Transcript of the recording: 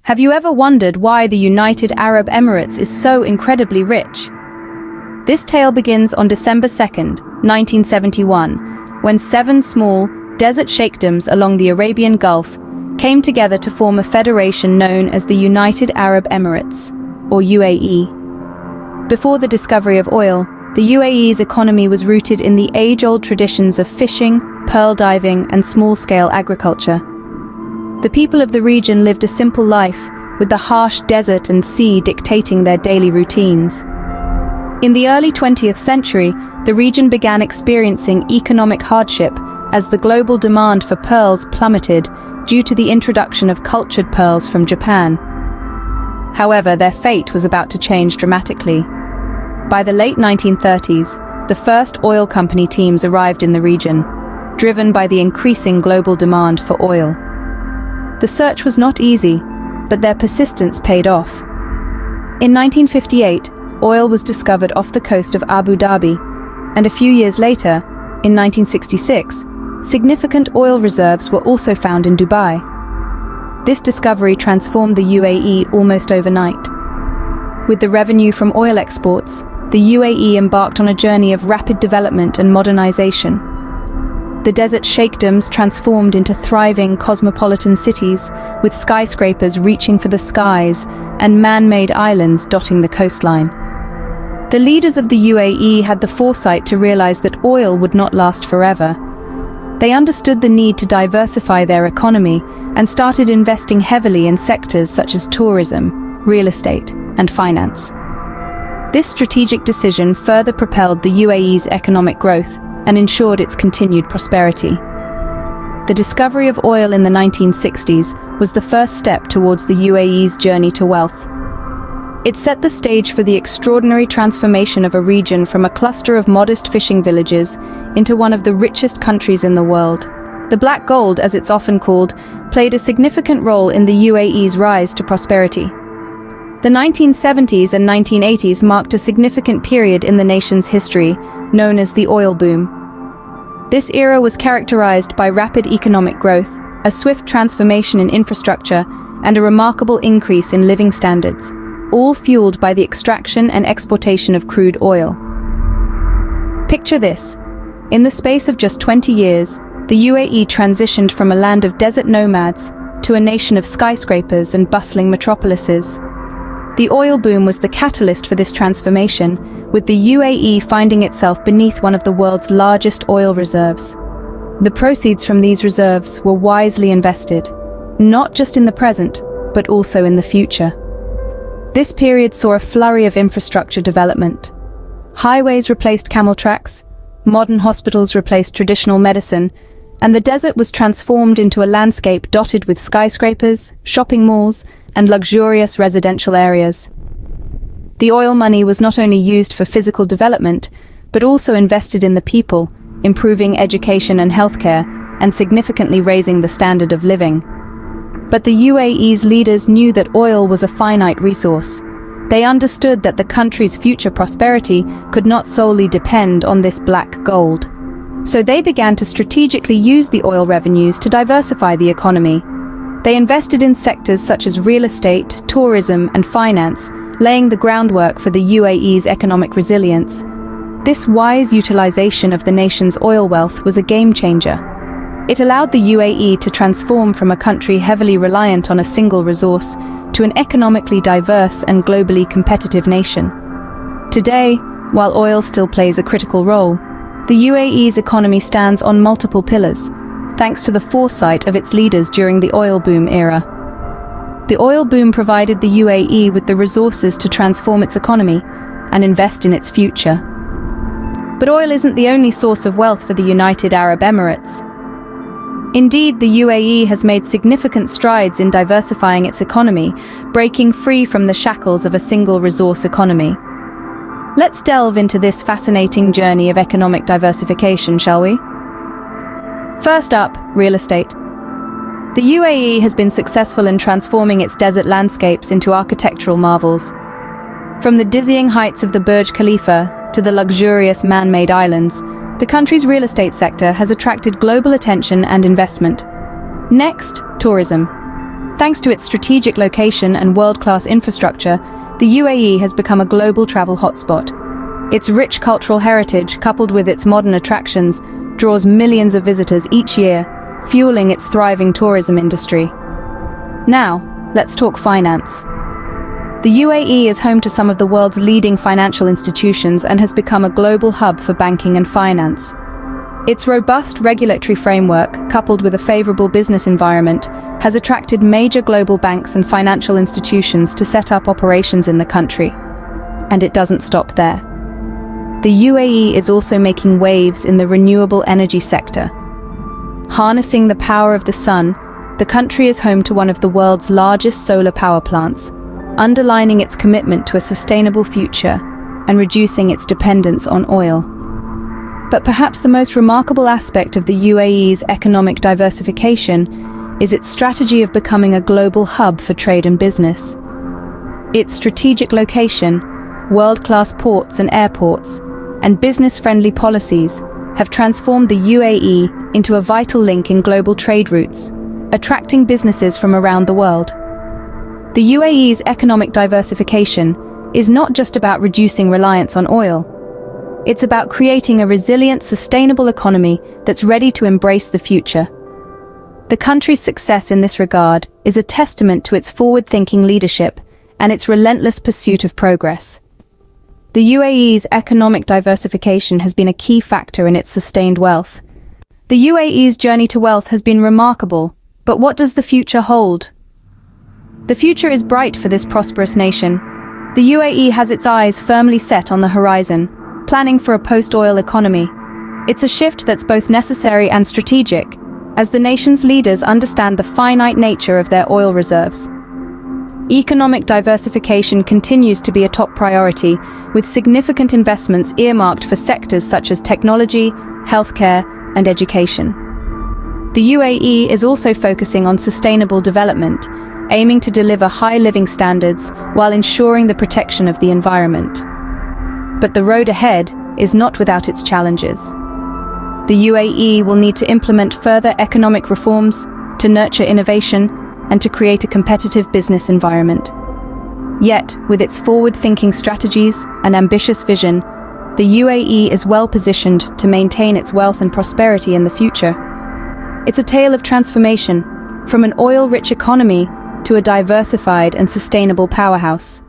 Have you ever wondered why the United Arab Emirates is so incredibly rich? This tale begins on December 2nd, 1971, when 7 small, desert sheikdoms along the Arabian Gulf came together to form a federation known as the United Arab Emirates, or UAE. Before the discovery of oil, the UAE's economy was rooted in the age-old traditions of fishing, pearl diving, and small-scale agriculture. The people of the region lived a simple life, with the harsh desert and sea dictating their daily routines. In the early 20th century, the region began experiencing economic hardship as the global demand for pearls plummeted due to the introduction of cultured pearls from Japan. However, their fate was about to change dramatically. By the late 1930s, the first oil company teams arrived in the region, driven by the increasing global demand for oil. The search was not easy, but their persistence paid off. In 1958, oil was discovered off the coast of Abu Dhabi, and a few years later, in 1966, significant oil reserves were also found in Dubai. This discovery transformed the UAE almost overnight. With the revenue from oil exports, the UAE embarked on a journey of rapid development and modernization. The desert sheikdoms transformed into thriving cosmopolitan cities, with skyscrapers reaching for the skies and man-made islands dotting the coastline. The leaders of the UAE had the foresight to realize that oil would not last forever. They understood the need to diversify their economy and started investing heavily in sectors such as tourism, real estate, and finance. This strategic decision further propelled the UAE's economic growth and ensured its continued prosperity. The discovery of oil in the 1960s was the first step towards the UAE's journey to wealth. It set the stage for the extraordinary transformation of a region from a cluster of modest fishing villages into one of the richest countries in the world. The Black Gold, as it's often called, played a significant role in the UAE's rise to prosperity. The 1970s and 1980s marked a significant period in the nation's history, known as the oil boom. This era was characterized by rapid economic growth, a swift transformation in infrastructure, and a remarkable increase in living standards, all fueled by the extraction and exportation of crude oil. Picture this. In the space of just 20 years, the UAE transitioned from a land of desert nomads to a nation of skyscrapers and bustling metropolises. The oil boom was the catalyst for this transformation, with the UAE finding itself beneath one of the world's largest oil reserves. The proceeds from these reserves were wisely invested, not just in the present, but also in the future. This period saw a flurry of infrastructure development. Highways replaced camel tracks, modern hospitals replaced traditional medicine, and the desert was transformed into a landscape dotted with skyscrapers, shopping malls, and luxurious residential areas. The oil money was not only used for physical development, but also invested in the people, improving education and healthcare, and significantly raising the standard of living. But the UAE's leaders knew that oil was a finite resource. They understood that the country's future prosperity could not solely depend on this black gold. So they began to strategically use the oil revenues to diversify the economy. They invested in sectors such as real estate, tourism, and finance, laying the groundwork for the UAE's economic resilience. This wise utilization of the nation's oil wealth was a game changer. It allowed the UAE to transform from a country heavily reliant on a single resource to an economically diverse and globally competitive nation. Today, while oil still plays a critical role, the UAE's economy stands on multiple pillars, thanks to the foresight of its leaders during the oil boom era. The oil boom provided the UAE with the resources to transform its economy and invest in its future. But oil isn't the only source of wealth for the United Arab Emirates. Indeed, the UAE has made significant strides in diversifying its economy, breaking free from the shackles of a single resource economy. Let's delve into this fascinating journey of economic diversification, shall we? First up, real estate. The UAE has been successful in transforming its desert landscapes into architectural marvels. From the dizzying heights of the Burj Khalifa to the luxurious man-made islands, the country's real estate sector has attracted global attention and investment. Next, tourism. Thanks to its strategic location and world-class infrastructure, the UAE has become a global travel hotspot. Its rich cultural heritage, coupled with its modern attractions, draws millions of visitors each year, fueling its thriving tourism industry. Now, let's talk finance. The UAE is home to some of the world's leading financial institutions and has become a global hub for banking and finance. Its robust regulatory framework, coupled with a favorable business environment, has attracted major global banks and financial institutions to set up operations in the country. And it doesn't stop there. The UAE is also making waves in the renewable energy sector. Harnessing the power of the sun, the country is home to one of the world's largest solar power plants, underlining its commitment to a sustainable future and reducing its dependence on oil. But perhaps the most remarkable aspect of the UAE's economic diversification is its strategy of becoming a global hub for trade and business. Its strategic location, world-class ports and airports, and business-friendly policies have transformed the UAE into a vital link in global trade routes, attracting businesses from around the world. The UAE's economic diversification is not just about reducing reliance on oil. It's about creating a resilient, sustainable economy that's ready to embrace the future. The country's success in this regard is a testament to its forward-thinking leadership and its relentless pursuit of progress. The UAE's economic diversification has been a key factor in its sustained wealth. The UAE's journey to wealth has been remarkable, but what does the future hold? The future is bright for this prosperous nation. The UAE has its eyes firmly set on the horizon, planning for a post-oil economy. It's a shift that's both necessary and strategic, as the nation's leaders understand the finite nature of their oil reserves. Economic diversification continues to be a top priority, with significant investments earmarked for sectors such as technology, healthcare, and education. The UAE is also focusing on sustainable development, aiming to deliver high living standards while ensuring the protection of the environment. But the road ahead is not without its challenges. The UAE will need to implement further economic reforms to nurture innovation and to create a competitive business environment. Yet, with its forward-thinking strategies and ambitious vision, the UAE is well positioned to maintain its wealth and prosperity in the future. It's a tale of transformation, from an oil-rich economy to a diversified and sustainable powerhouse.